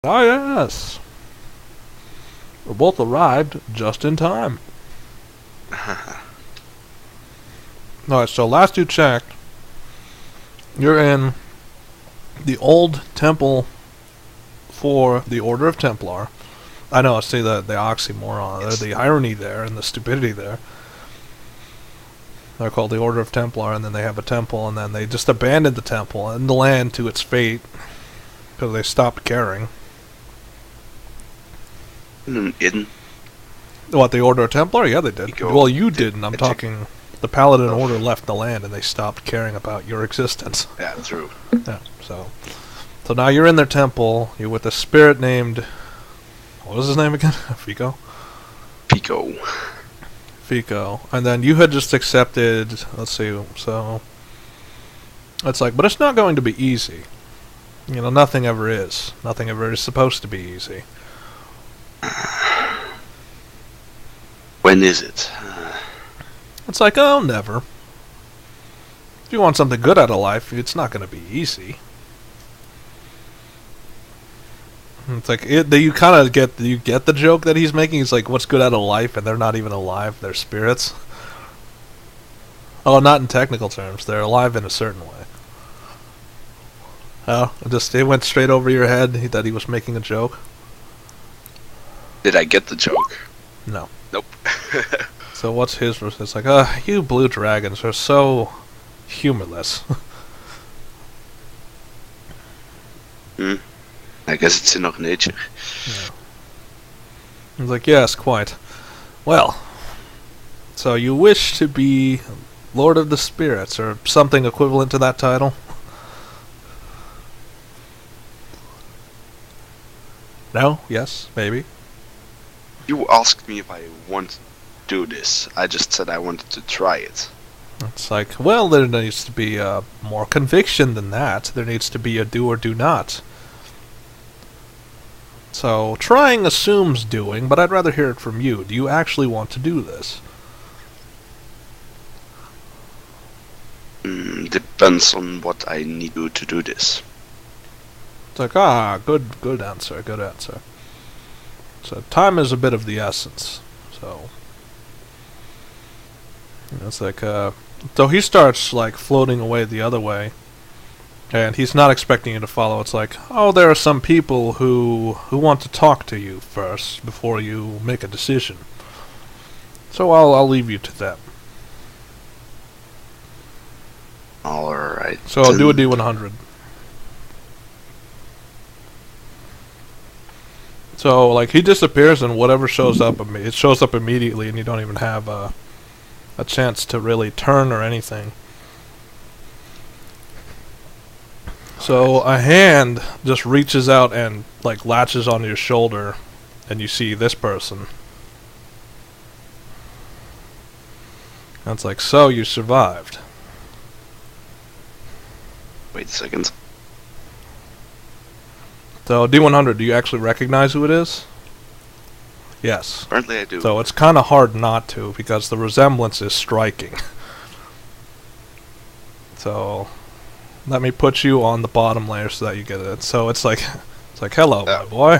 Ah, yes. We both arrived just in time. Alright, so last you checked, you're in the old temple for the Order of Templar. I know, I see the oxymoron, Yes. the irony there and the stupidity there. They're called the Order of Templar, and then they have a temple, and then they just abandoned the temple and the land to its fate because they stopped caring. Eden. What, the Order of Templar? Yeah, they did. Go. Well, you didn't. I'm Check. talking... The Paladin Oh. Order left the land, and they stopped caring about your existence. Yeah, true. Yeah, so now you're in their temple. You're with a spirit named... What was his name again? Fico? Pico. Fico. And then you had just accepted... Let's see, so... It's like, but it's not going to be easy. You know, nothing ever is. Nothing ever is supposed to be easy. When is it? It's like, oh, never. If you want something good out of life, it's not going to be easy. It's like, you kind of get the joke that he's making. He's like, what's good out of life, and they're not even alive, they're spirits. Oh, not in technical terms. They're alive in a certain way. Oh, it went straight over your head that he was making a joke? Did I get the joke? No. Nope. So what's his... It's like, you blue dragons are so humorless. I guess it's in our nature. Yeah. He's like, yes, quite. Well, so you wish to be Lord of the Spirits, or something equivalent to that title? No? Yes? Maybe? You asked me if I want to do this. I just said I wanted to try it. It's like, well, there needs to be more conviction than that. There needs to be a do or do not. So, trying assumes doing, but I'd rather hear it from you. Do you actually want to do this? Depends on what I need to do this. It's like, good answer, good answer. So, time is a bit of the essence. So, it's like, so he starts, like, floating away the other way. And he's not expecting you to follow. It's like, oh, there are some people who want to talk to you first before you make a decision. So I'll leave you to them. Alright. So I'll do a D100. So, like, he disappears and whatever shows up, it shows up immediately and you don't even have a chance to really turn or anything. So a hand just reaches out and, like, latches onto your shoulder, and you see this person. And it's like, so you survived. Wait a second. So D100, do you actually recognize who it is? Yes. Apparently I do. So it's kind of hard not to, because the resemblance is striking. So let me put you on the bottom layer so that you get it. So it's like, hello, my boy.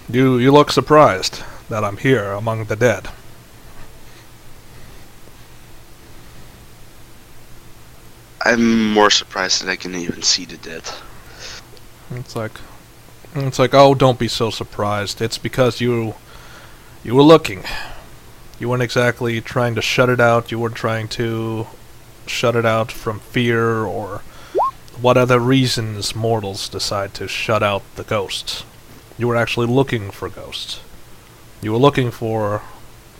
You look surprised that I'm here among the dead. I'm more surprised that I can even see the dead. It's like, oh, don't be so surprised. It's because you were looking. You weren't exactly trying to shut it out. You weren't trying to shut it out from fear or what other reasons mortals decide to shut out the ghosts. You were actually looking for ghosts. You were looking for...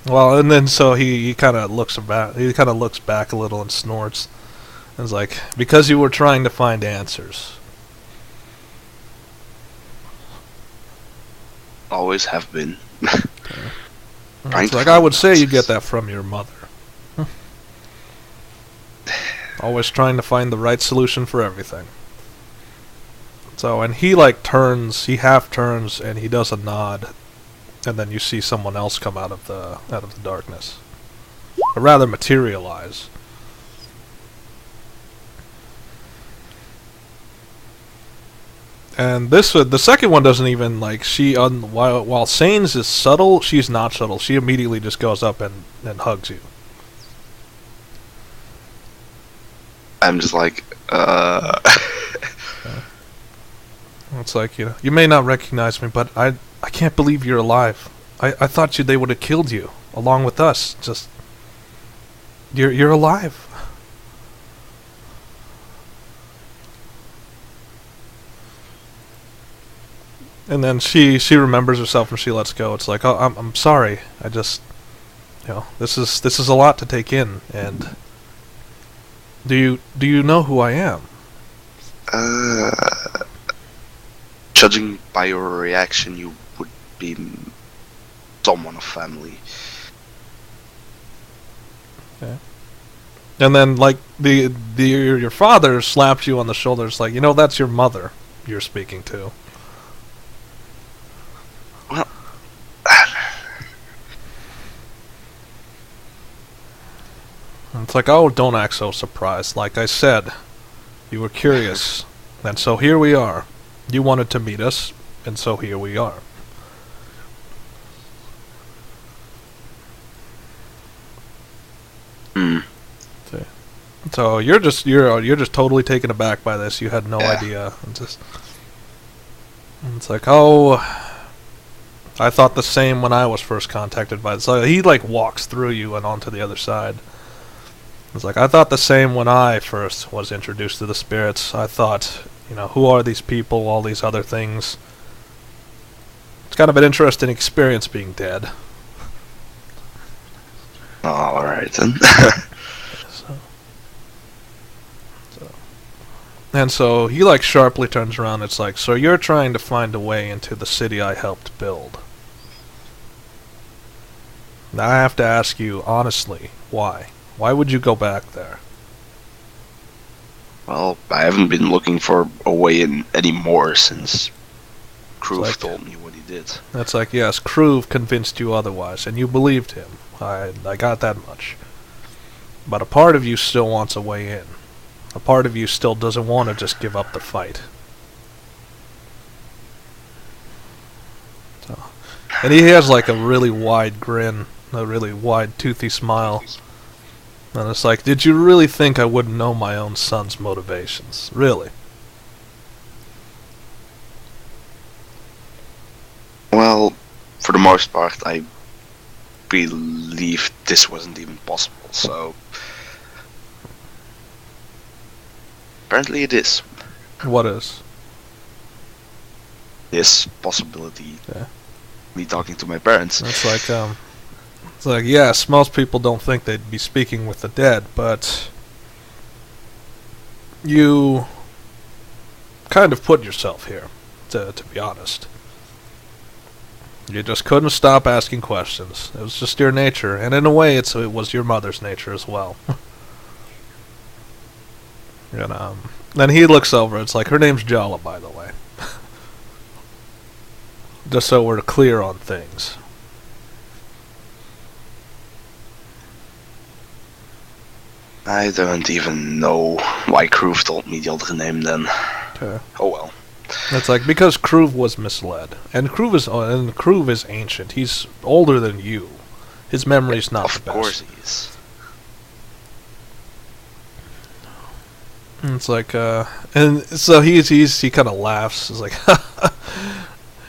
Well, and then so he kind of looks back. He kind of looks back a little and snorts. And it's like, because you were trying to find answers. Always have been. It's like, I would say you get that from your mother. Always trying to find the right solution for everything. So, and he like turns, he half turns, and he does a nod, and then you see someone else come out of the darkness, or rather materialize. And the second one doesn't even like while Sane's is subtle, she's not subtle. She immediately just goes up and hugs you. I'm just like, It's like, you may not recognize me, but I can't believe you're alive. I thought they would have killed you along with us. Just you're alive. And then she remembers herself and she lets go. It's like, oh, I'm sorry. I just, this is a lot to take in. And do you know who I am? Judging by your reaction, you would be someone of family. Okay. And then, like, your father slapped you on the shoulder. It's like, that's your mother you're speaking to. Well, And it's like, oh, don't act so surprised. Like I said, you were curious. And so here we are. You wanted to meet us, and so here we are. Okay. So you're just totally taken aback by this. You had no idea. It's like, oh, I thought the same when I was first contacted by this. So he like walks through you and onto the other side. It's like, I thought the same when I first was introduced to the spirits. I thought, who are these people, all these other things. It's kind of an interesting experience being dead. Alright then. And so he like sharply turns around. It's like, so you're trying to find a way into the city I helped build. Now I have to ask you honestly, why? Why would you go back there? Well, I haven't been looking for a way in anymore since Kroov told me what he did. That's like, yes, Kroov convinced you otherwise, and you believed him. I got that much. But a part of you still wants a way in. A part of you still doesn't want to just give up the fight. So, and he has like a really wide grin, a really wide toothy smile. And it's like, did you really think I wouldn't know my own son's motivations? Really? Well, for the most part, I believe this wasn't even possible, so... Apparently it is. What is? This possibility. Yeah. Me talking to my parents. It's like, yes, most people don't think they'd be speaking with the dead, but you kind of put yourself here, to be honest. You just couldn't stop asking questions. It was just your nature, and in a way it was your mother's nature as well. And then he looks over, it's like, her name's Jala, by the way. Just so we're clear on things. I don't even know why Kroov told me the other name then. Okay. Oh well. It's like, because Kroov was misled. And Kroov is ancient. He's older than you. His memory's not the best. Of course he is. And it's like, and so he kind of laughs. It's like,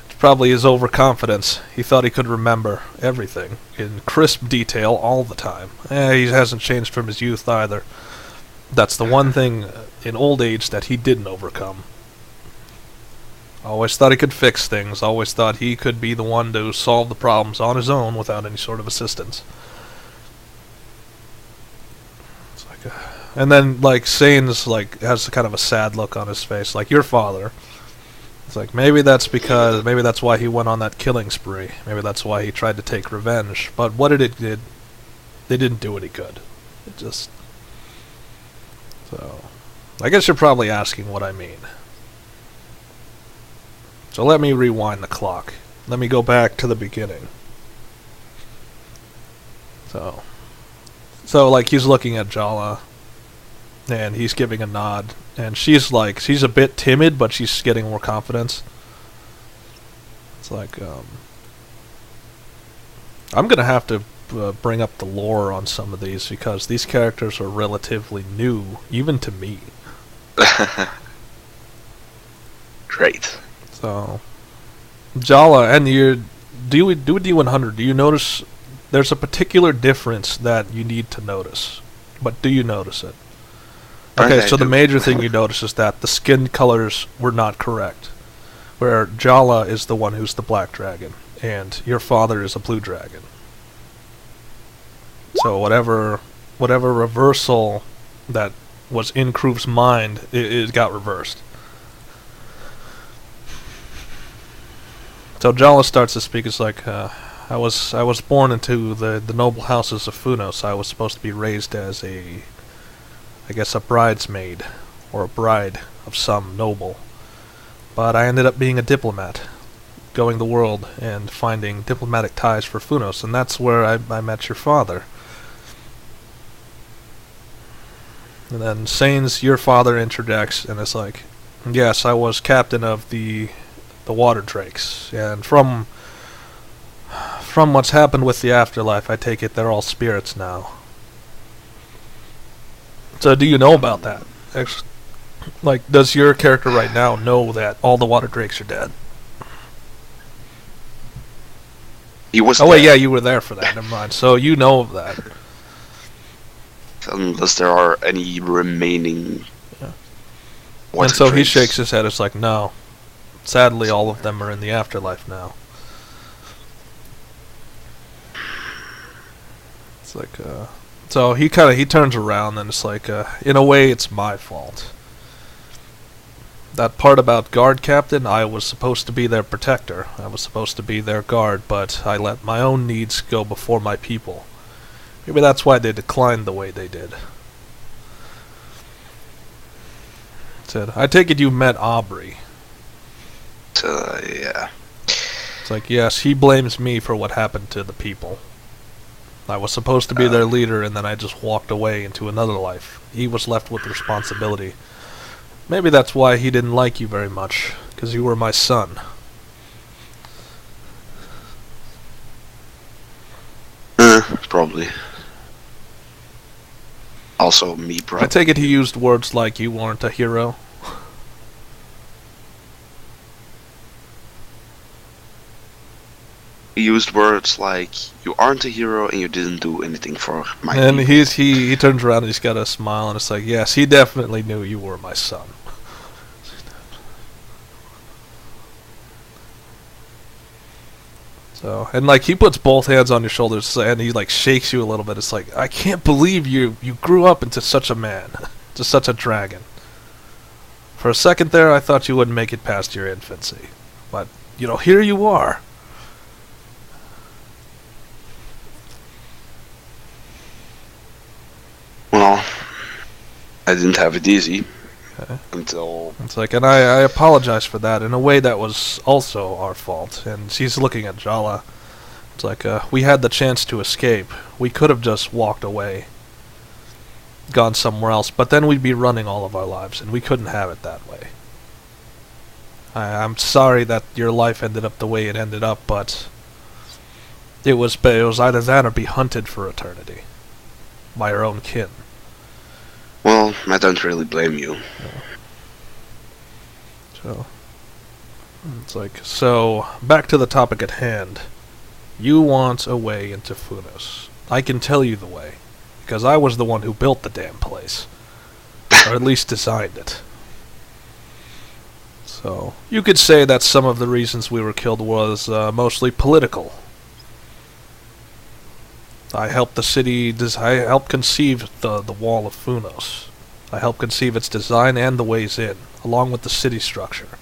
it's probably his overconfidence. He thought he could remember everything in crisp detail all the time. He hasn't changed from his youth either. That's the one thing in old age that he didn't overcome. Always thought he could fix things. Always thought he could be the one to solve the problems on his own without any sort of assistance. It's like, and then like Sane's like has kind of a sad look on his face, like your father. It's like, maybe that's why he went on that killing spree. Maybe that's why he tried to take revenge. But what it did, they didn't do what he could. It just... So, I guess you're probably asking what I mean. So let me rewind the clock. Let me go back to the beginning. So like he's looking at Jala. And he's giving a nod. And she's a bit timid, but she's getting more confidence. It's like, I'm gonna have to bring up the lore on some of these, because these characters are relatively new, even to me. Great. So, Jala, and you do a D100. Do you notice there's a particular difference that you need to notice? But do you notice it? Okay, so the major thing you notice is that the skin colors were not correct. Where Jala is the one who's the black dragon, and your father is a blue dragon. So whatever reversal that was in Kruv's mind, it got reversed. So Jala starts to speak. It's like, I was born into the noble houses of Funos. I was supposed to be raised as a bridesmaid, or a bride of some noble. But I ended up being a diplomat, going the world and finding diplomatic ties for Funos, and that's where I met your father. And then Sane's your father interjects, and it's like, yes, I was captain of the water drakes, and from what's happened with the afterlife, I take it they're all spirits now. So do you know about that? Like, does your character right now know that all the water drakes are dead? He was. Oh wait, yeah, you were there for that. Never mind. So you know of that. Unless there are any remaining. Yeah. Water And so he drakes. shakes his head. It's like, no. Sadly, all of them are in the afterlife now. It's like, so he turns around, and it's like, in a way, it's my fault. That part about guard captain, I was supposed to be their protector. I was supposed to be their guard, but I let my own needs go before my people. Maybe that's why they declined the way they did. Said, I take it you met Aubrey. Yeah. It's like, yes, he blames me for what happened to the people. I was supposed to be their leader, and then I just walked away into another life. He was left with responsibility. Maybe that's why he didn't like you very much, because you were my son. Probably. Also, me, bro. I take it he used words like you weren't a hero. He used words like, you aren't a hero and you didn't do anything for my And people. he turns around and he's got a smile, and it's like, yes, he definitely knew you were my son. So, and like, he puts both hands on your shoulders, and he like shakes you a little bit. It's like, I can't believe you grew up into such a man, to such a dragon. For a second there, I thought you wouldn't make it past your infancy. But, here you are. Well, I didn't have it easy. Okay. Until... It's like, and I apologize for that. In a way, that was also our fault. And she's looking at Jala. It's like, we had the chance to escape. We could have just walked away, gone somewhere else, but then we'd be running all of our lives, and we couldn't have it that way. I'm sorry that your life ended up the way it ended up, but it was either that or be hunted for eternity by your own kin. Well, I don't really blame you. So, it's like, so, back to the topic at hand. You want a way into Funos. I can tell you the way, because I was the one who built the damn place. Or at least designed it. So, you could say that some of the reasons we were killed was mostly political. I helped the city, I helped conceive the Wall of Funos. I helped conceive its design and the ways in, along with the city structure.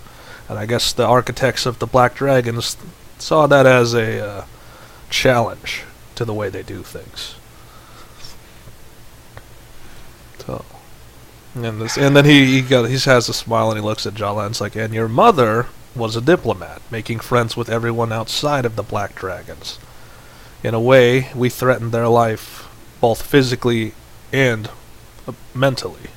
And I guess the architects of the Black Dragons saw that as a challenge to the way they do things. So, and then he has a smile, and he looks at Jala, and it's like, and your mother was a diplomat, making friends with everyone outside of the Black Dragons. In a way, we threatened their life, both physically and mentally.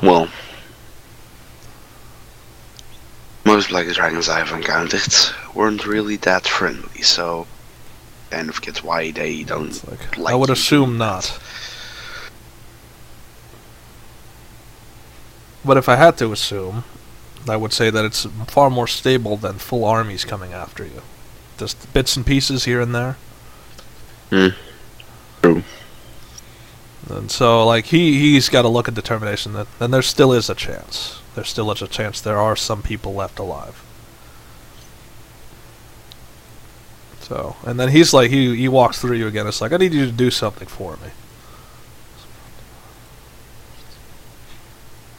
Well, most Black Dragons I've encountered weren't really that friendly, so kind of get why they don't It's like, like I would you assume doing not. that. But if I had to assume, I would say that it's far more stable than full armies coming after you. Just bits and pieces here and there. True. And so, like, he's got to look at determination that then there still is a chance. There still is a chance there are some people left alive. So, and then he's like, he walks through you again. It's like, I need you to do something for me.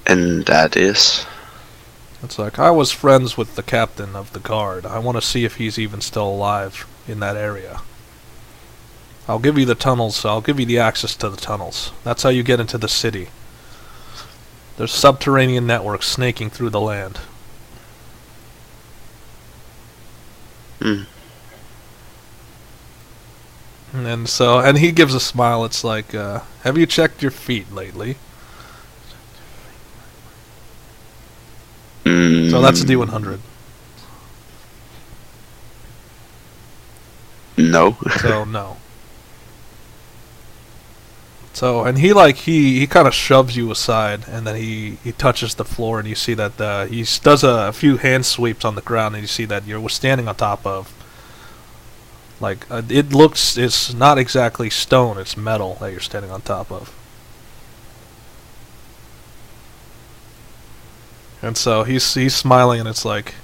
And that is? It's like, I was friends with the captain of the guard. I want to see if he's even still alive in that area. I'll give you the tunnels. I'll give you the access to the tunnels. That's how you get into the city. There's subterranean networks snaking through the land. And so, and he gives a smile. It's like, have you checked your feet lately? So that's a D100. No. So no. So, and he kind of shoves you aside, and then he touches the floor, and you see that he does a few hand sweeps on the ground, and you see that you're standing on top of, like, it's not exactly stone, it's metal that you're standing on top of. And so he's smiling, and it's like,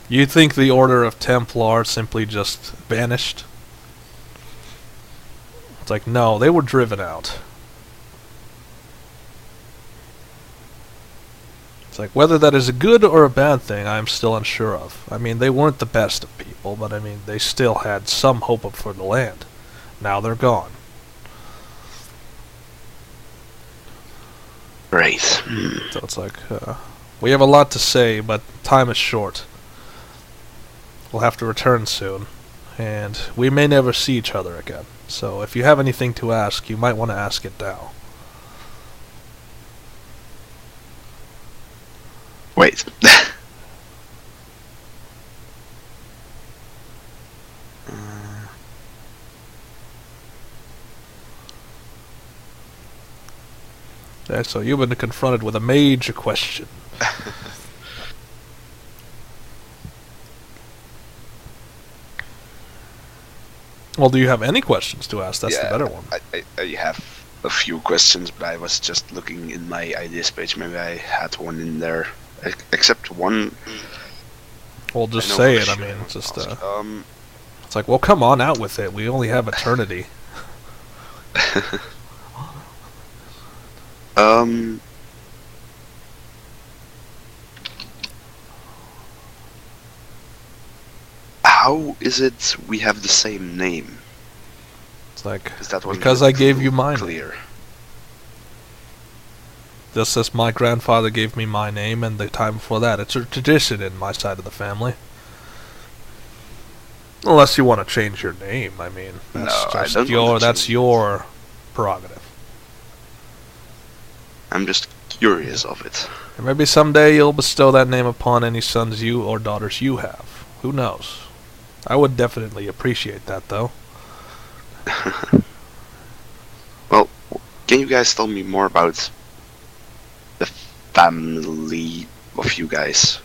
you think the Order of Templar simply just vanished? It's like, no, they were driven out. It's like, whether that is a good or a bad thing, I am still unsure of. I mean, they weren't the best of people, but I mean, they still had some hope for the land. Now they're gone. Right. So it's like, we have a lot to say, but time is short. We'll have to return soon, and we may never see each other again. So if you have anything to ask, you might want to ask it now. Wait. Yeah, so you've been confronted with a major question. Well, do you have any questions to ask? That's the better one. I have a few questions, but I was just looking in my ideas page. Maybe I had one in there, except one. Well, just say it. I mean, it's just it's like, well, come on out with it. We only have eternity. How is it we have the same name? It's like, That because I gave you mine. Clear. Just as my grandfather gave me my name, and the time before that. It's a tradition in my side of the family. Unless you want to change your name, I mean, that's your prerogative. I'm just curious of it. And maybe someday you'll bestow that name upon any sons you or daughters you have. Who knows? I would definitely appreciate that, though. Well, can you guys tell me more about the family of you guys?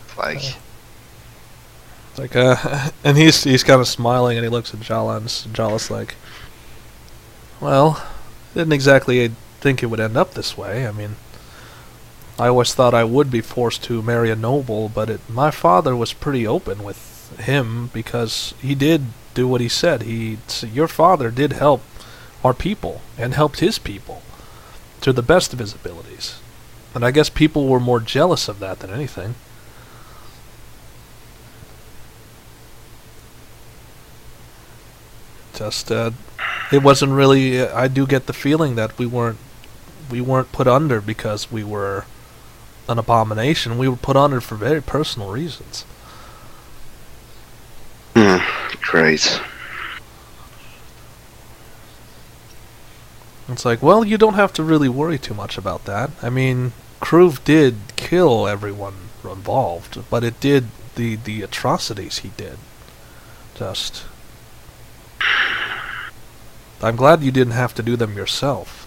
And he's kind of smiling, and he looks at Jala, and Jala's like, well, didn't exactly think it would end up this way. I mean, I always thought I would be forced to marry a noble, but my father was pretty open with him because he did do what he said. Your father did help our people and helped his people to the best of his abilities. And I guess people were more jealous of that than anything. Just, it wasn't really, I do get the feeling that we weren't put under because we were an abomination. We were put under for very personal reasons. Great. It's like, well, you don't have to really worry too much about that. I mean, Kruv did kill everyone involved, but it did the atrocities he did. Just... I'm glad you didn't have to do them yourself.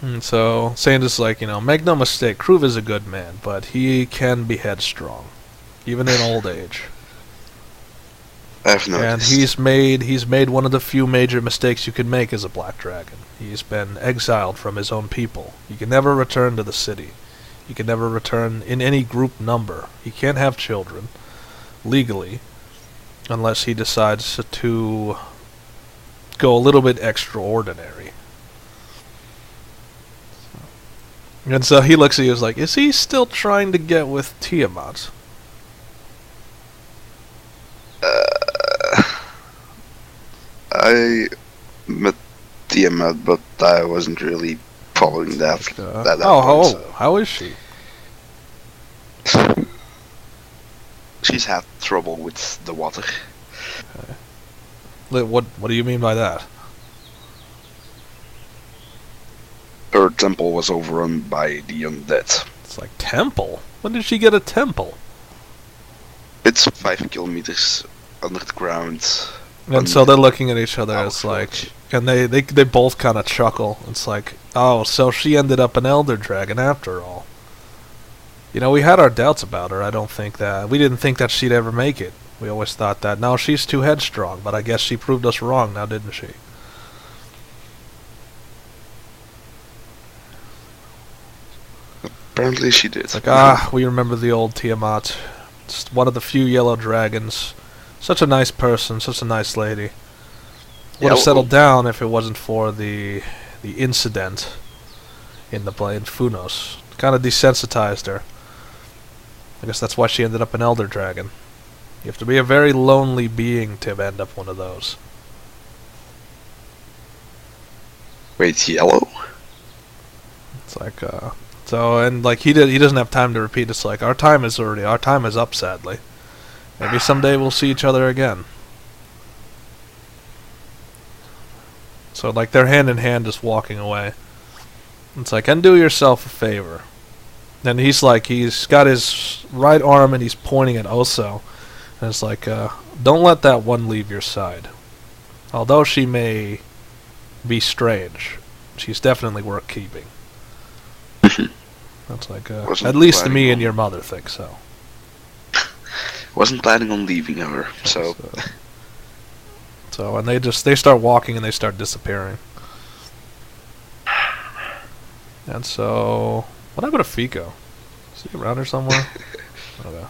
And so, Sanders is like, make no mistake, Kruv is a good man, but he can be headstrong, even in old age. I've noticed. And he's made one of the few major mistakes you can make as a black dragon. He's been exiled from his own people. He can never return to the city. He can never return in any group number. He can't have children, legally, unless he decides to go a little bit extraordinary. And so he looks at you and is like, is he still trying to get with Tiamat? I met Tiamat, but I wasn't really following that. How is she? She's had trouble with the water. Okay. What do you mean by that? Her temple was overrun by the undead. It's like, temple? When did she get a temple? It's 5 kilometers under the ground. And so they're looking at each other, it's like, and they both kind of chuckle. It's like, oh, so she ended up an elder dragon after all. We had our doubts about her. We didn't think that she'd ever make it. We always thought that, no, she's too headstrong, but I guess she proved us wrong now, didn't she? Apparently she did. It's like, we remember the old Tiamat. Just one of the few yellow dragons. Such a nice person, such a nice lady. Would have settled down if it wasn't for the incident in Funos. Kind of desensitized her. I guess that's why she ended up an elder dragon. You have to be a very lonely being to end up one of those. Wait, yellow? It's like, he doesn't have time to repeat. It's like, our time is up, sadly. Maybe someday we'll see each other again. So, they're hand in hand just walking away. It's like, and do yourself a favor. And he's got his right arm and he's pointing at Oso. And it's like, don't let that one leave your side. Although she may be strange, she's definitely worth keeping. That's like, at least me and your mother think so. Wasn't planning on leaving her, so... And they start walking and they start disappearing. And so... What happened to Fico? Is he around here somewhere? I don't know.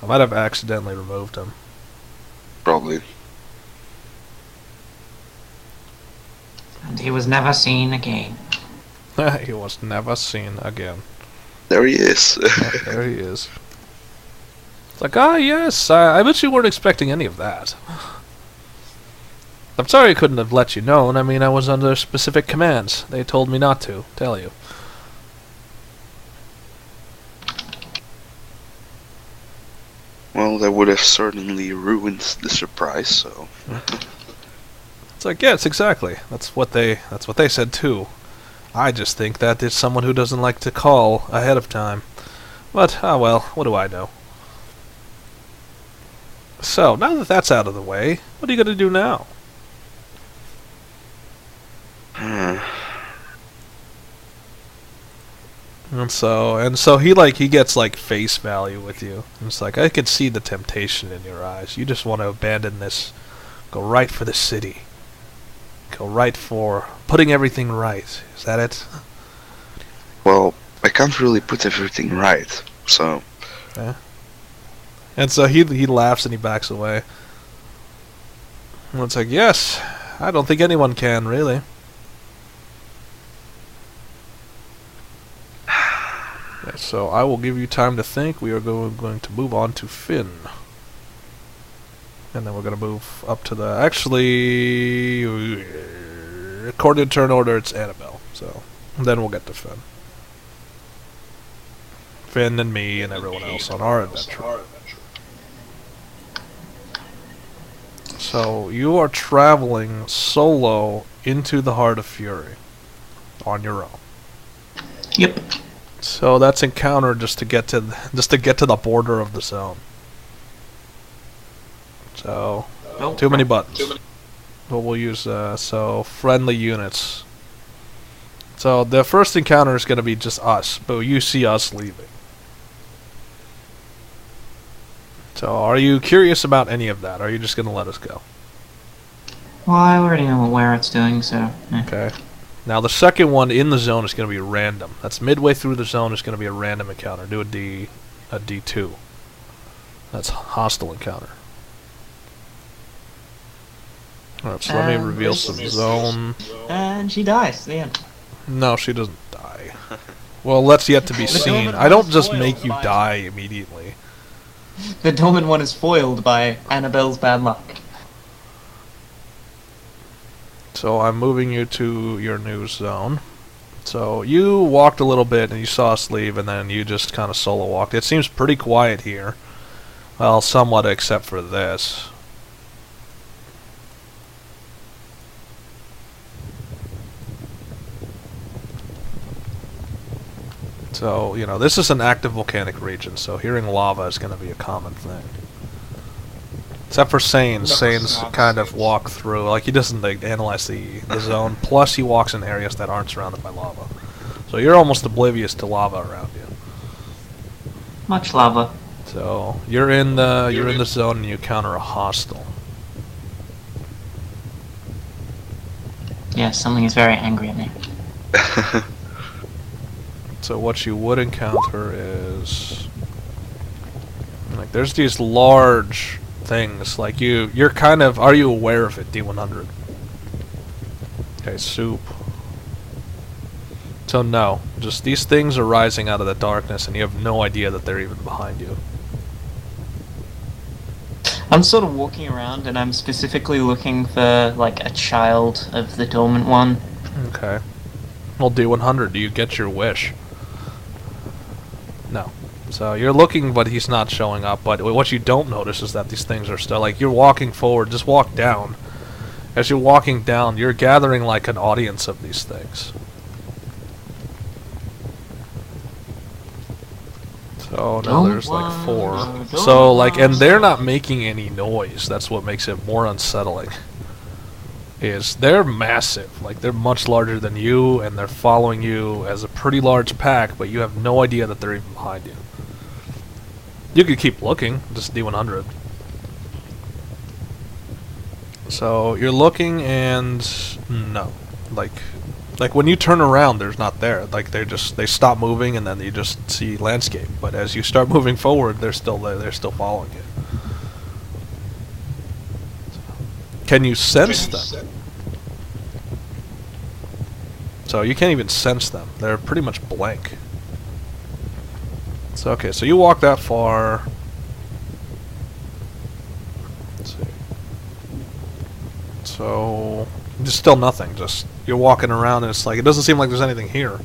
I might have accidentally removed him. Probably. And he was never seen again. He was never seen again. There he is. There he is. It's like, yes, I bet you weren't expecting any of that. I'm sorry I couldn't have let you know. I mean, I was under specific commands. They told me not to tell you. Well, that would have certainly ruined the surprise, so... It's like, yes, exactly. That's what they said too. I just think that it's someone who doesn't like to call ahead of time. But, well, what do I know? So, now that that's out of the way, what are you going to do now? And so he gets face value with you. And it's like, I can see the temptation in your eyes. You just want to abandon this, go right for the city. Go right for putting everything right. Is that it? Well, I can't really put everything right, so... Yeah. And so he laughs and he backs away. And it's like, yes, I don't think anyone can, really. Yeah, so I will give you time to think. We are going to move on to Finn. And then we're going to move up to the... Actually, according to turn order, it's Annabelle. So then we'll get to Finn. Finn and me and everyone else on our adventure. So you are traveling solo into the Heart of Fury on your own. Yep. So that's encounter just to get to the border of the zone. So Oh, too many buttons. But we'll use so friendly units. So the first encounter is going to be just us, but you see us leaving. So are you curious about any of that? Or are you just going to let us go? Well, I already know where it's doing, so... Okay. Now the second one in the zone is going to be random. That's midway through the zone is going to be a random encounter. Do a D2. That's hostile encounter. Alright, so let me reveal some zone. And she dies, the end. No, she doesn't die. Well, that's yet to be seen. I don't just make you die immediately. The dormant one is foiled by Annabelle's bad luck. So I'm moving you to your new zone. So you walked a little bit and you saw us leave, and then you just kind of solo walked. It seems pretty quiet here. Well, somewhat except for this. So, you know, this is an active volcanic region, so hearing lava is going to be a common thing. Except for Sane's. Sane's kind of walk through, like he doesn't analyze the zone, plus he walks in areas that aren't surrounded by lava. So you're almost oblivious to lava around you. Much lava. So you're in the zone and you encounter a hostile. Yeah, something is very angry at me. So what you would encounter is, like, there's these large things, like you're kind of, are you aware of it, D100? Okay, soup. So no, just these things are rising out of the darkness and you have no idea that they're even behind you. I'm sort of walking around and I'm specifically looking for, like, a child of the dormant one. Okay. Well, D100, do you get your wish? No. So you're looking, but he's not showing up. But what you don't notice is that these things are still, like, you're walking forward, just walk down. As you're walking down, you're gathering, like, an audience of these things. So now there's, like, 4. So, like, and they're not making any noise. That's what makes it more unsettling. Is they're massive, like they're much larger than you, and they're following you as a pretty large pack, but you have no idea that they're even behind you. You could keep looking, just D100. So you're looking, and no, like when you turn around, there's not there. Like they stop moving, and then you just see landscape. But as you start moving forward, they're still there. They're still following you. Can you sense them? So you can't even sense them. They're pretty much blank. So okay, so you walk that far. Let's see. So there's still nothing. Just you're walking around and it's like it doesn't seem like there's anything here.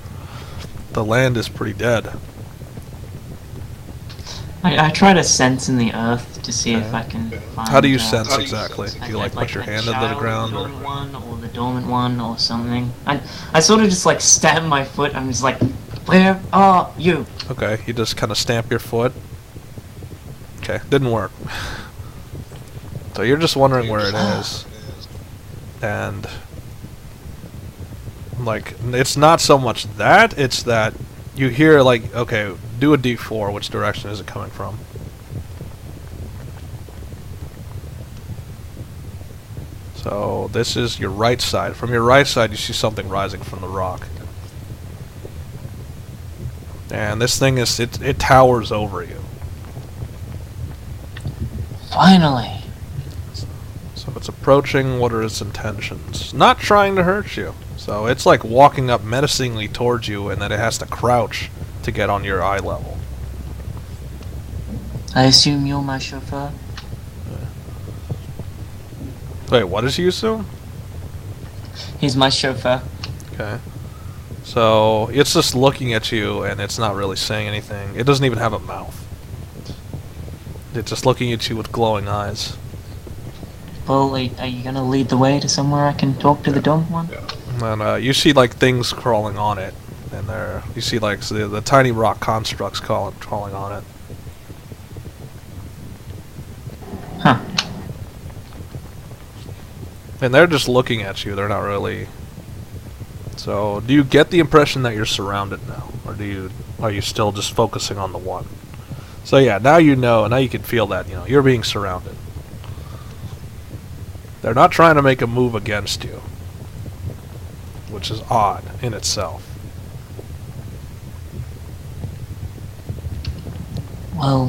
The land is pretty dead. I try to sense in the earth to see if I can find... How do you sense exactly? Do you like put your hand into the ground? Or the dormant one or something. I sort of just like stamp my foot. I'm just like, where are you? Okay, you just kind of stamp your foot. Okay, didn't work. So you're just wondering where it is. And like, it's not so much that, it's that you hear like, okay, do a D4, which direction is it coming from? So this is your right side. From your right side you see something rising from the rock. And this thing is, it towers over you. Finally! So it's approaching. What are its intentions? Not trying to hurt you. So it's like walking up menacingly towards you, and then it has to crouch to get on your eye level. I assume you're my chauffeur? Wait, what does he assume? He's my chauffeur. Okay. So it's just looking at you, and it's not really saying anything. It doesn't even have a mouth. It's just looking at you with glowing eyes. Well, are you gonna lead the way to somewhere I can talk to the dormant one? And you see like things crawling on it, and you see like the tiny rock constructs crawling on it. Huh. And they're just looking at you. They're not really. So, do you get the impression that you're surrounded now, or are you still just focusing on the one? So yeah, now you know. Now you can feel that you're being surrounded. They're not trying to make a move against you, which is odd in itself. Well,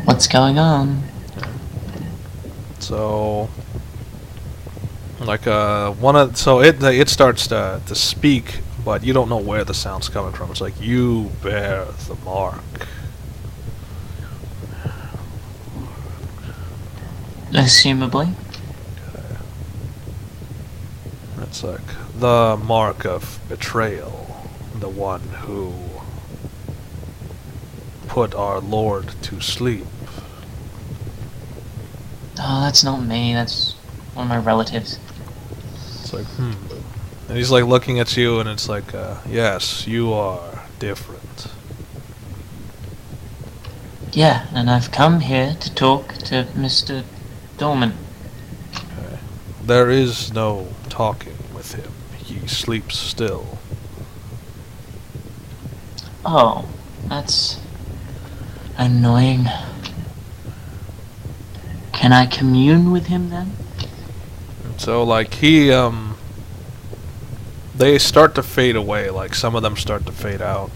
what's going on? So, like it starts to speak, but you don't know where the sound's coming from. It's like, you bear the mark. Assumably. Okay. It's like the mark of betrayal, the one who put our Lord to sleep. Oh, that's not me. That's one of my relatives. It's like, And he's like looking at you, and it's like, yes, you are different. Yeah, and I've come here to talk to Mr. Dormant. Okay. There is no talking with him. He sleeps still. Oh, that's annoying. Can I commune with him then? So like they start to fade away, like some of them start to fade out.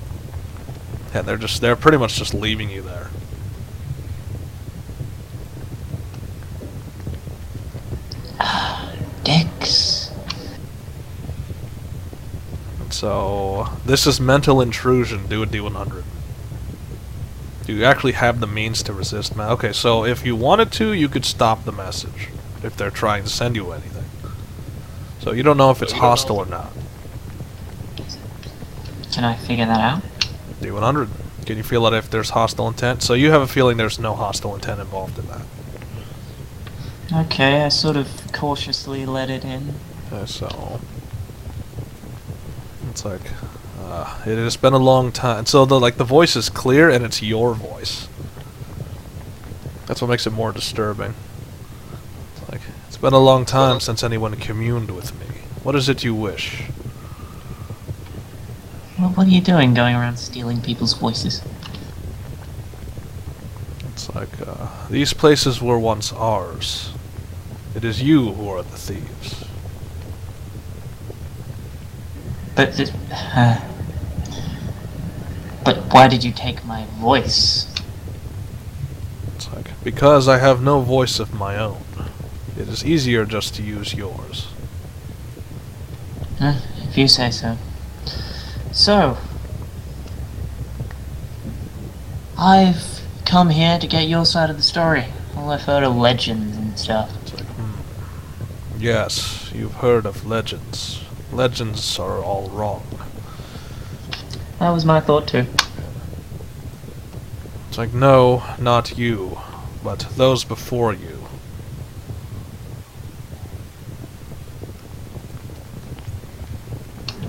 And they're pretty much just leaving you there. Dicks. So this is mental intrusion. Do a D100. Do you actually have the means to resist? Okay, so if you wanted to, you could stop the message if they're trying to send you anything. So you don't know if it's hostile or not. Can I figure that out? D100. Can you feel it if there's hostile intent? So you have a feeling there's no hostile intent involved in that. Okay, I sort of cautiously let it in. Okay, so it's like it has been a long time. So the voice is clear and it's your voice. That's what makes it more disturbing. It's like, it's been a long time since anyone communed with me. What is it you wish? Well, what are you doing going around stealing people's voices? It's like, these places were once ours. It is you who are the thieves. But why did you take my voice? It's like, because I have no voice of my own. It is easier just to use yours. If you say so. So, I've come here to get your side of the story. Well, I've heard of legends and stuff. It's like, yes, you've heard of legends. Legends are all wrong. That was my thought too. It's like, no, not you, but those before you.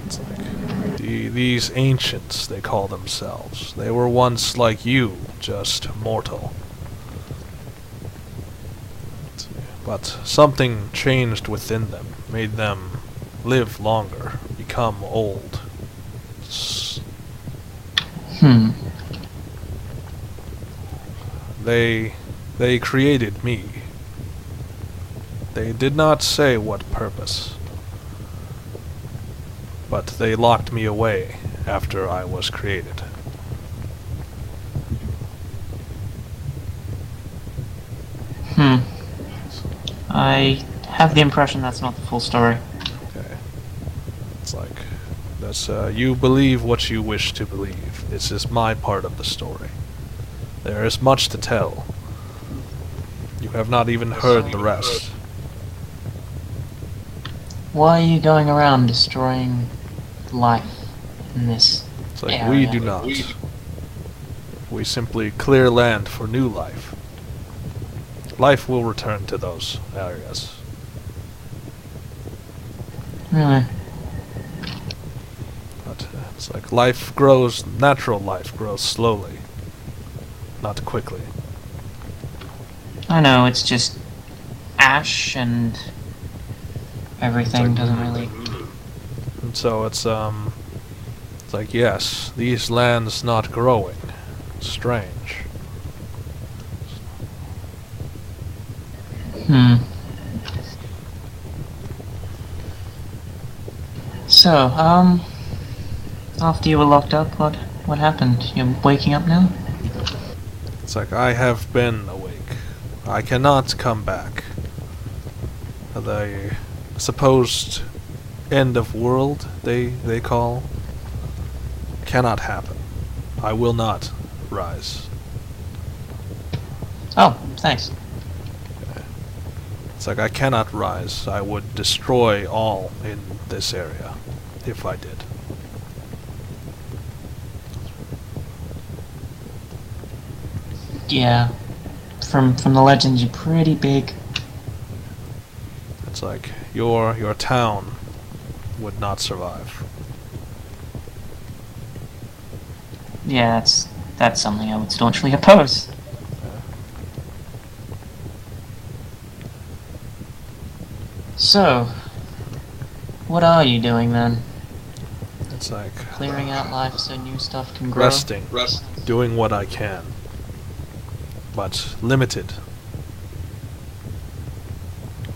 It's like, these ancients, they call themselves. They were once like you, just mortal. But something changed within them, made them live longer, become old. They created me. They did not say what purpose, but they locked me away after I was created. I have the impression that's not the full story. Okay. It's like, that's, you believe what you wish to believe. This is my part of the story. There is much to tell. You have not even heard the rest. Why are you going around destroying life in this It's like, area? we do not. We simply clear land for new life. life will return to those areas. Really? But it's like natural life grows slowly, not quickly. I know, it's just ash and everything doesn't really... And so it's like, yes, these lands not growing. Strange. So, after you were locked up, what happened? You're waking up now? It's like, I have been awake. I cannot come back. The supposed end of world, they call, cannot happen. I will not rise. Oh, thanks. It's like, I cannot rise. I would destroy all in this area if I did. Yeah. From the legends, you're pretty big. It's like, your town would not survive. Yeah, that's something I would staunchly oppose. So, what are you doing then? It's like, Clearing out life so new stuff can grow? resting, doing what I can, but limited.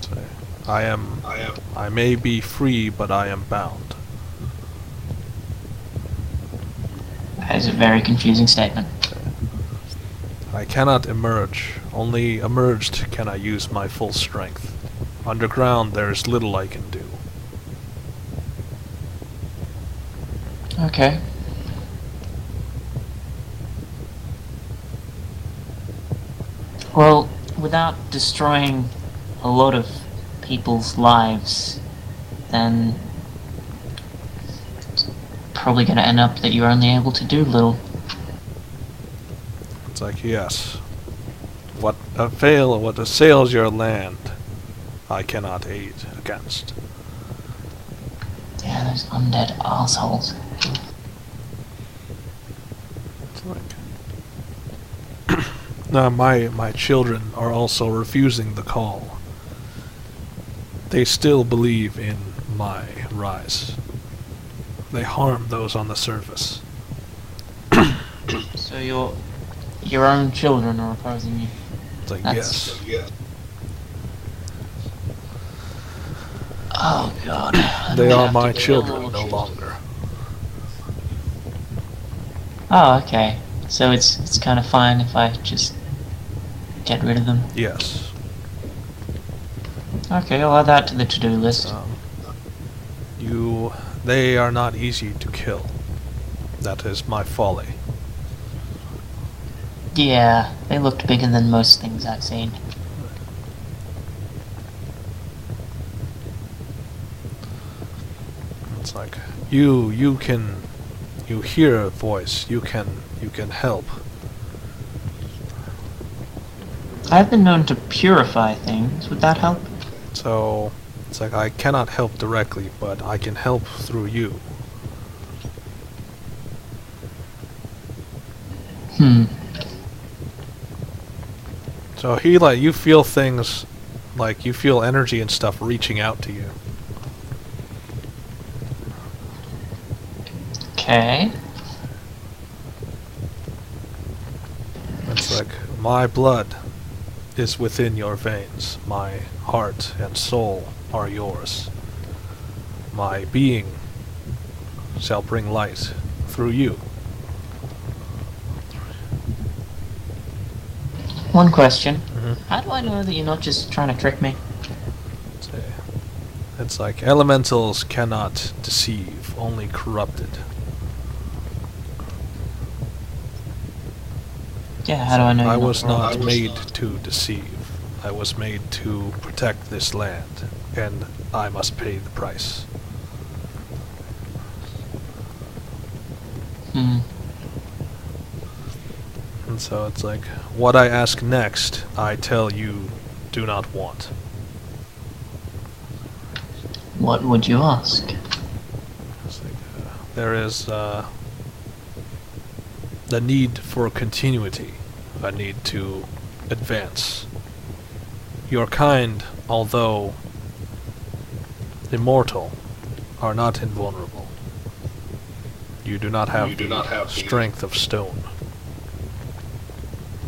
So, I may be free, but I am bound. That is a very confusing statement. I cannot emerge. Only emerged can I use my full strength. Underground, there is little I can do. Okay. Well, without destroying a lot of people's lives, then it's probably going to end up that you're only able to do little. It's like, yes. What assails your land, I cannot aid against. Yeah, those undead assholes. It's like... Now, my children are also refusing the call. They still believe in my rise. They harm those on the surface. So your own children are opposing you? It's like, That's- yes. Oh god. They are my children no longer. Oh, okay. So it's kind of fine if I just get rid of them. Yes. Okay, I'll add that to the to-do list. They are not easy to kill. That is my folly. Yeah, they looked bigger than most things I've seen. It's like, you hear a voice, you can help. I've been known to purify things. Would that help? So, it's like, I cannot help directly, but I can help through you. So you feel things, like you feel energy and stuff reaching out to you. Okay. It's like, my blood is within your veins. My heart and soul are yours. My being shall bring light through you. One question. Mhm. How do I know that you're not just trying to trick me? It's like, elementals cannot deceive, only corrupted. Yeah, how do I know you're I not was wrong? not made to deceive. I was made to protect this land, and I must pay the price. And so it's like, what I ask next, I tell you do not want. What would you ask? It's like, there is the need for continuity, a need to advance. Your kind, although immortal, are not invulnerable. You do not have the strength of stone.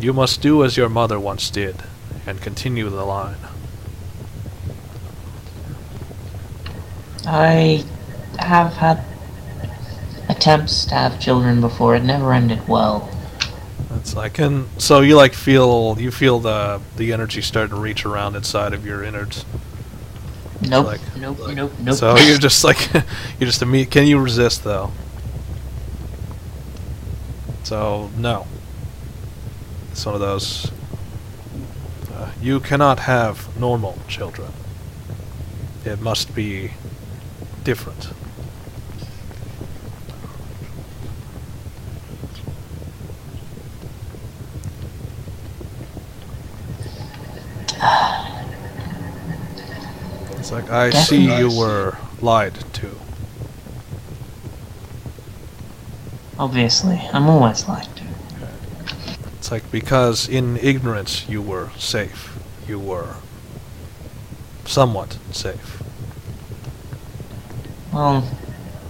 You must do as your mother once did, and continue the line. I have had attempts to have children before. It never ended well. It's like, and so you like feel the energy starting to reach around inside of your innards. Nope. Like, Nope. So you're just like, can you resist though? So no. It's one of those. You cannot have normal children. It must be different. It's like, I see you were lied to. Obviously, I'm always lied to. It's like, because in ignorance you were safe. You were somewhat safe. Well,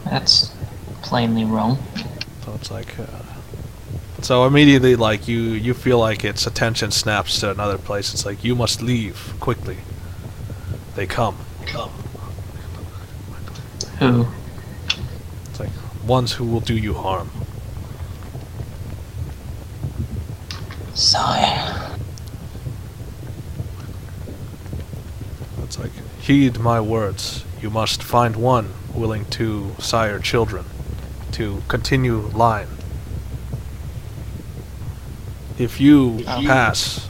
that's plainly wrong. So it's like, so immediately, like, you feel like its attention snaps to another place. It's like, you must leave quickly. They come. Who? It's like, ones who will do you harm. Sire. It's like, heed my words. You must find one willing to sire children, to continue line. If you pass,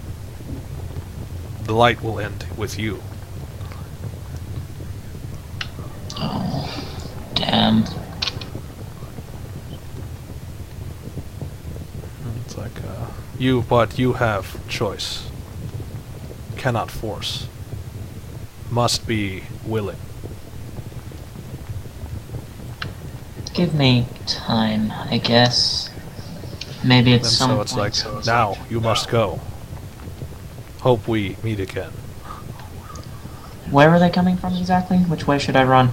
the light will end with you. Oh, damn. It's like, but you have choice. Cannot force. Must be willing. Give me time, I guess. Maybe And it's some so it's like, now you must go. Hope we meet again. Where are they coming from exactly? Which way should I run?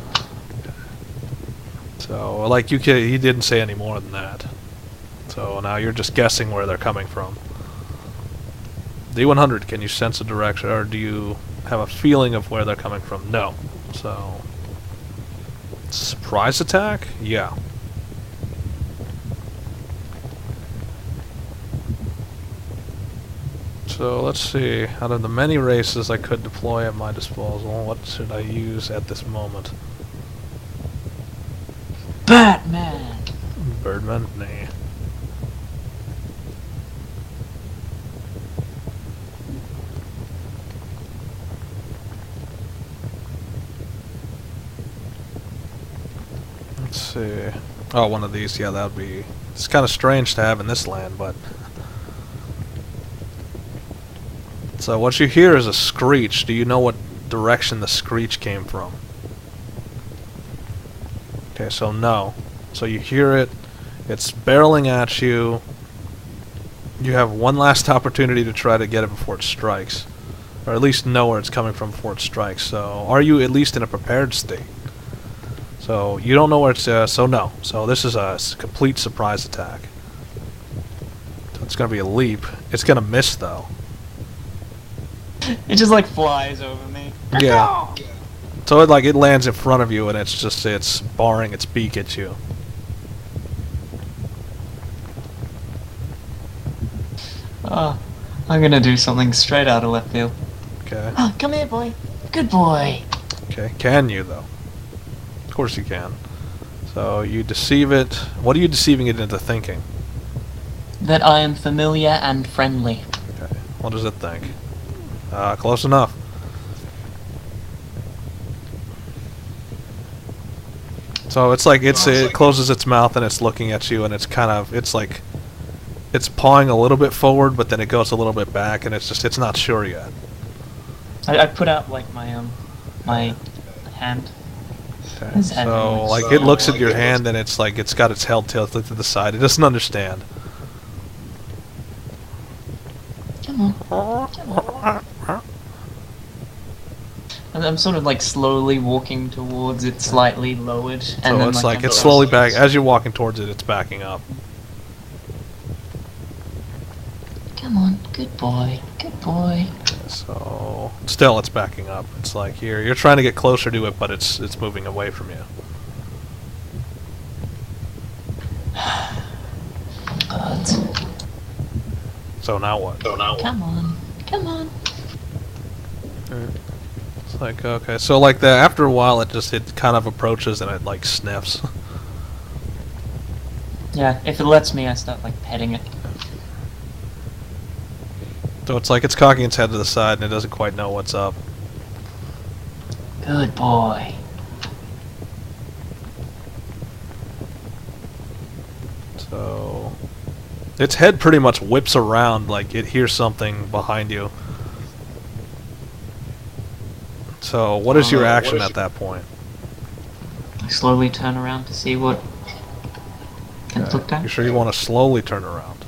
So, like, he didn't say any more than that. So now you're just guessing where they're coming from. D100, can you sense a direction, or do you have a feeling of where they're coming from? No. So, surprise attack? Yeah. So let's see, out of the many races I could deploy at my disposal, what should I use at this moment? Batman! Birdman? Nah. Let's see. Oh, one of these, yeah, that would be... It's kind of strange to have in this land, but... So what you hear is a screech. Do you know what direction the screech came from? Okay, so no. So you hear it. It's barreling at you. You have one last opportunity to try to get it before it strikes. Or at least know where it's coming from before it strikes. So are you at least in a prepared state? So you don't know where it's... so no. So this is a complete surprise attack. So it's going to be a leap. It's going to miss, though. It just like flies over me. Yeah. So it lands in front of you and it's barring its beak at you. I'm gonna do something straight out of left field. Okay. Come here, boy. Good boy. Okay. Can you though? Of course you can. So you deceive it. What are you deceiving it into thinking? That I am familiar and friendly. Okay. What does it think? Close enough. So it's like it closes its mouth and it's looking at you and it's it's pawing a little bit forward, but then it goes a little bit back, and it's not sure yet. I put out like my my hand. Okay. His head So looks- like it looks at your hand, and it's like it's got its head tilted to the side. It doesn't understand. Come on. And I'm sort of like slowly walking towards it, slightly lowered, and So then it's like I'm it's sort slowly of- back as you're walking towards it. It's backing up. Come on, good boy, good boy. So still, it's backing up. It's like you're trying to get closer to it, but it's moving away from you. But So now what? come on, come on. It's like okay. So like that. After a while, it kind of approaches and it like sniffs. Yeah, if it lets me, I start like petting it. So it's like it's cocking its head to the side and it doesn't quite know what's up. Good boy. So its head pretty much whips around like it hears something behind you. So what is your action at that point? I slowly turn around to see what it's looked You at. sure you want to slowly turn around?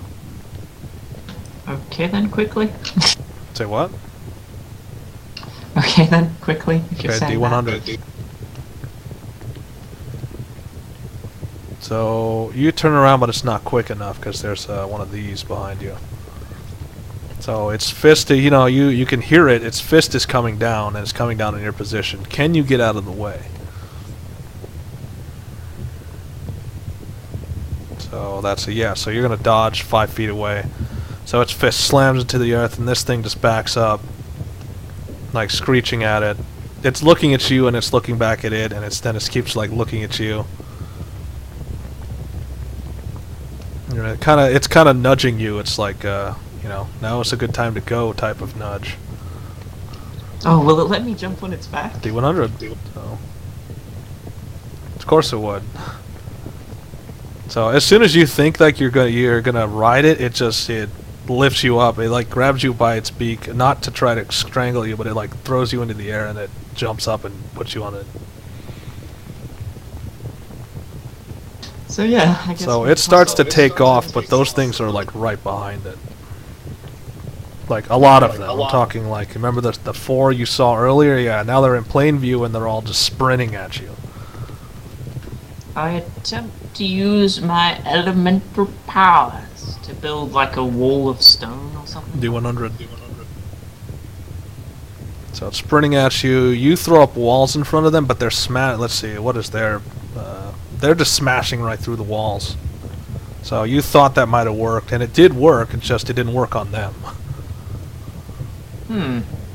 Okay then, quickly. Say what? Okay then, quickly. If you're Okay, saying D100. So you turn around, but it's not quick enough because there's one of these behind you. So its fist, you can hear it. Its fist is coming down, and it's coming down in your position. Can you get out of the way? So that's a yes. So you're gonna dodge 5 feet away. So its fist slams into the earth, and this thing just backs up, like screeching at it. It's looking at you, and it's looking back at it, and it keeps like looking at you. It's kind of nudging you. It's like, now is a good time to go type of nudge. that. Oh, will it let me jump on its back? D100. So, of course it would. So as soon as you think like you're gonna ride it, it lifts you up. It like grabs you by its beak, not to try to strangle you, but it like throws you into the air and it jumps up and puts you on it. So yeah, I guess. So we- it starts to take off, but those things are like right behind it. Like a lot of them. I'm talking like, remember the 4 you saw earlier? Yeah, now they're in plain view and they're all just sprinting at you. I attempt to use my elemental powers to build like a wall of stone or something. D100. So it's sprinting at you. You throw up walls in front of them, but they're let's see, what is their... they're just smashing right through the walls. So you thought that might have worked, and it did work, it's just it didn't work on them.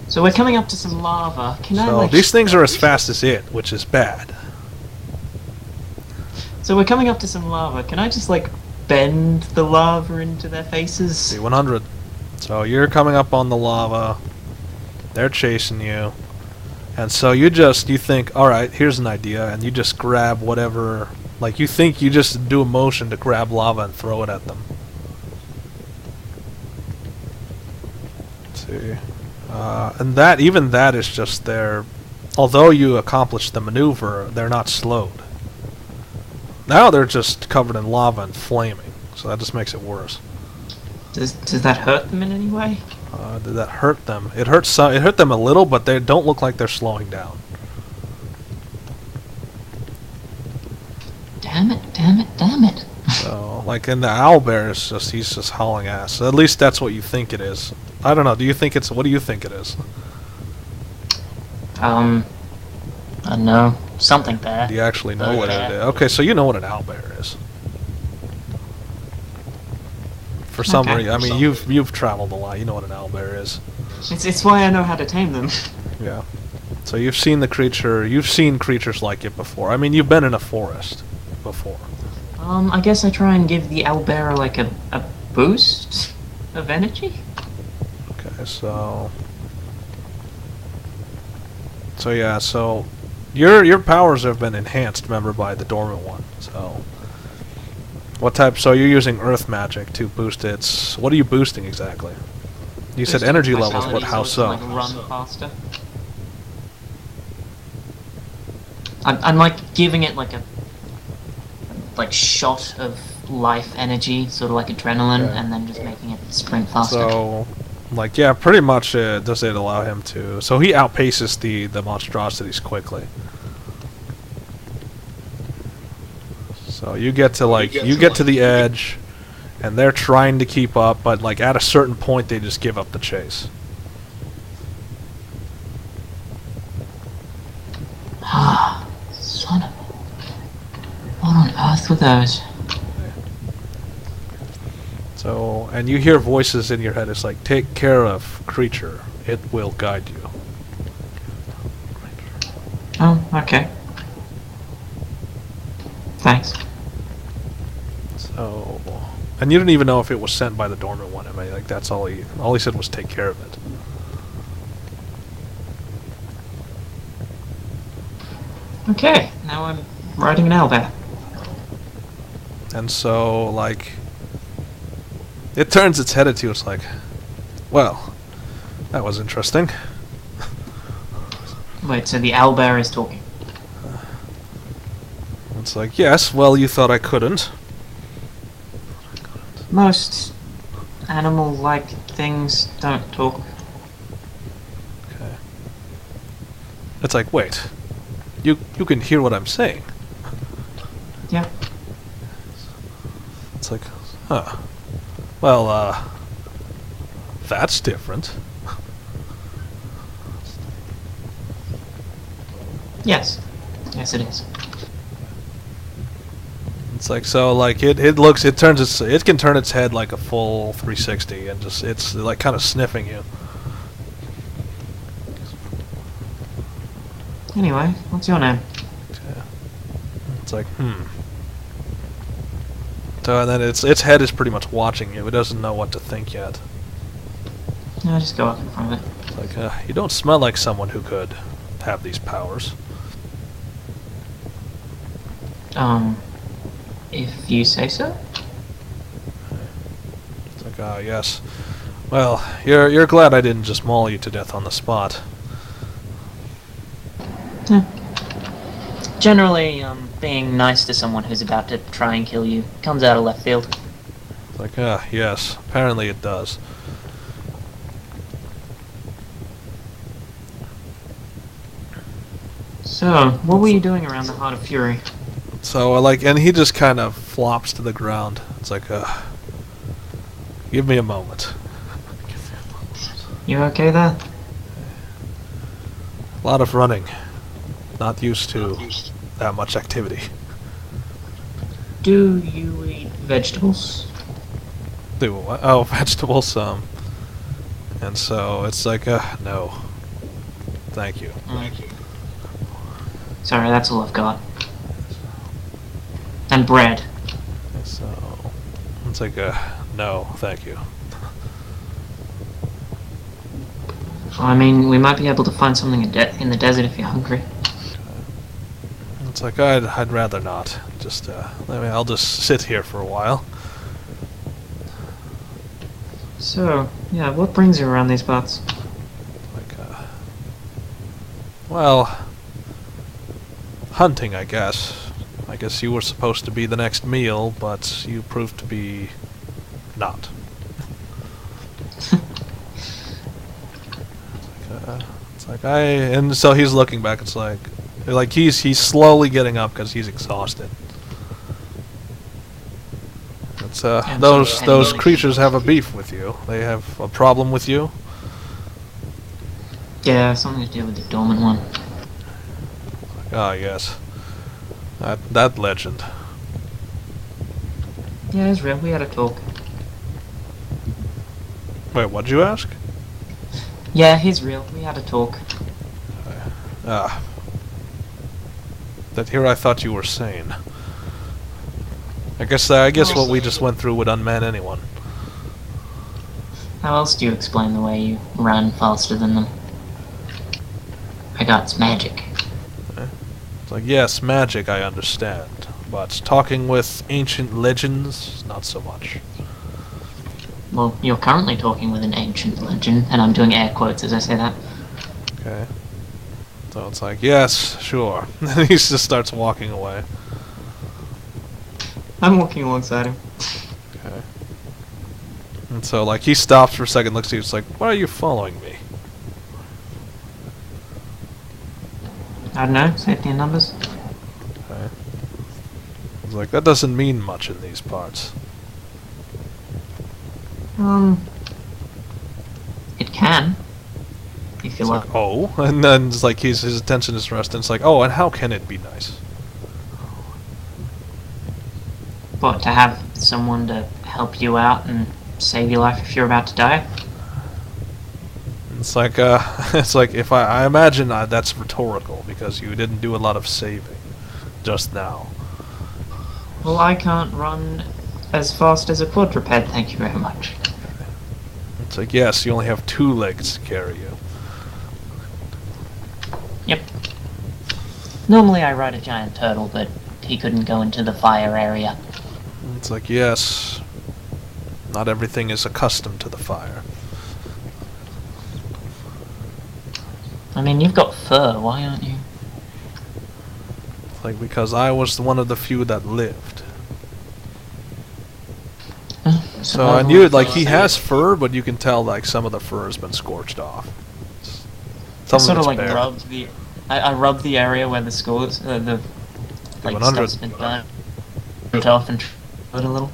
So we're coming up to some lava. Can I So like... these things are as fast as it, which is bad. So we're coming up to some lava. Can I just like bend the lava into their faces? D100. So you're coming up on the lava. They're chasing you. And so you think, alright, here's an idea, and you just grab whatever, like you think you just do a motion to grab lava and throw it at them. Let's see. And even that is just although you accomplished the maneuver, they're not slowed. Now they're just covered in lava and flaming, so that just makes it worse. Does that hurt them in any way? Did that hurt them? It hurt them a little, but they don't look like they're slowing down. Damn it, damn it, damn it. So, like in the owlbear, he's just hauling ass. At least that's what you think it is. I don't know. What do you think it is? I don't know. Something bad. Do you actually know what it is? Okay, so you know what an owlbear is. For some Okay. reason, I mean, you've traveled a lot. You know what an owlbear is. It's why I know how to tame them. Yeah. So you've seen the creature. You've seen creatures like it before. I mean, you've been in a forest before. I guess I try and give the owlbear like a boost of energy. Okay, so yeah, so your powers have been enhanced, remember, by the dormant one. So What type? So you're using earth magic to boost its... What are you boosting exactly? You said Boosting energy its levels, but vitality how so so? it can, like, run faster. I'm like giving it like a shot of life energy, sort of like adrenaline, Okay. and then just making it sprint faster. So, like, yeah, pretty much does it allow him to... So he outpaces the monstrosities quickly. So you get to, like, you get to the edge, and they're trying to keep up, but, like, at a certain point they just give up the chase. Ah, son of a... What on earth were those? So, and you hear voices in your head. It's like, take care of creature. It will guide you. Oh, okay. Thanks. So, and you didn't even know if it was sent by the dormant one. I mean, like, that's all he said was take care of it. Okay, now I'm riding an owlbear. And so, like, it turns its head at you. It's like, well, that was interesting. Wait, so the owlbear is talking? It's like, yes, well, you thought I couldn't. Most animal-like things don't talk. Okay. It's like, wait, you can hear what I'm saying. Yeah. It's like, huh. Well, that's different. Yes. Yes, it is. It's like, so, like, it can turn its head like a full 360 and just, it's like kind of sniffing you. Anyway, what's your name? Okay. It's like, So, and then its head is pretty much watching you. It doesn't know what to think yet. No, just go up in front of it. It's like, you don't smell like someone who could have these powers. If you say so. It's like, yes. Well, you're glad I didn't just maul you to death on the spot. Generally, being nice to someone who's about to try and kill you comes out of left field. It's like, yes, apparently it does. So, what were you doing around the Heart of Fury? So, like, and he just kind of flops to the ground. It's like, give me a moment. You okay there? A lot of running. Not used to that much activity. Do you eat vegetables? Do what? Oh, vegetables, and so it's like, no. Thank you. Sorry, that's all I've got. And bread. So it's like, no, thank you. I mean, we might be able to find something in the desert if you're hungry. It's like, I'd rather not. Just, I'll just sit here for a while. So, yeah, what brings you around these parts? Like, well, hunting, I guess. I guess you were supposed to be the next meal, but you proved to be not. It's like, and so he's looking back. It's like he's slowly getting up because he's exhausted. It's those creatures have a beef with you. They have a problem with you. Yeah, something to do with the dormant one. Ah, yes. That legend. Yeah, it's real. We had a talk. Wait, what'd you ask? Yeah, he's real. We had a talk. That here I thought you were sane. I guess what we just went through would unman anyone. How else do you explain the way you run faster than them? I got magic. It's like, yes, magic, I understand. But talking with ancient legends, not so much. Well, you're currently talking with an ancient legend, and I'm doing air quotes as I say that. Okay. So it's like, yes, sure. And he just starts walking away. I'm walking alongside him. Okay. And so, like, he stops for a second, looks at you, it's like, why are you following me? I don't know, safety in numbers. Okay. It's like, that doesn't mean much in these parts. It can. If you It's like. like, oh, and then it's like his attention is resting. It's like, oh, and how can it be nice? What, to have someone to help you out and save your life if you're about to die? It's like, it's like if I imagine that's rhetorical because you didn't do a lot of saving just now. Well, I can't run as fast as a quadruped, thank you very much. It's like, yes, you only have 2 legs to carry you. Yep. Normally I ride a giant turtle, but he couldn't go into the fire area. It's like, yes, not everything is accustomed to the fire. I mean, you've got fur, why aren't you? It's like, because I was one of the few that lived. So I knew, like, he has fur, but you can tell, like, some of the fur has been scorched off. I sort of like rubbed the... I rubbed the area where the skull is, the like 100. stuff's been burnt off and it a little.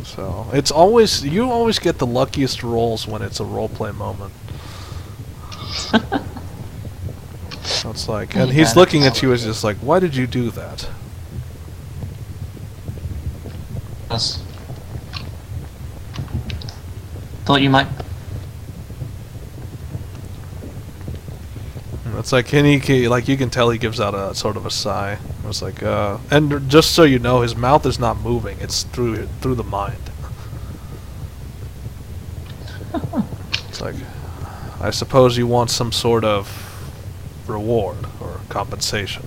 So it's always, you always get the luckiest rolls when it's a roleplay moment. So it's like, and he's looking at you as just like, why did you do that? Yes. Thought you might. It's like, like, you can tell he gives out a sort of a sigh. It's like, and just so you know, his mouth is not moving. It's through the mind. It's like, I suppose you want some sort of reward or compensation.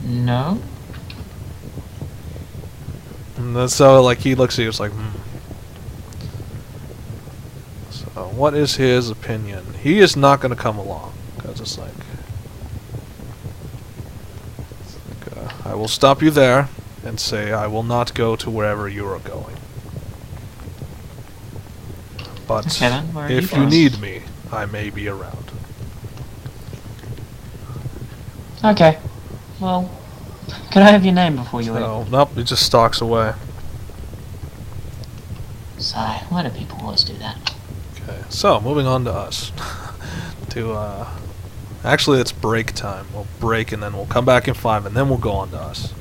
No. And then so, like, he looks at you, it's like, So, what is his opinion? He is not going to come along. Because it's like, I will stop you there and say I will not go to wherever you are going. But Okay, then, where are if you you going? need me, I may be around. Okay. Well, could I have your name before you leave? So, nope, he just stalks away. Sigh. Why do people always do that? Okay, so moving on to us. Actually, it's break time. We'll break and then we'll come back in 5 and then we'll go on to us.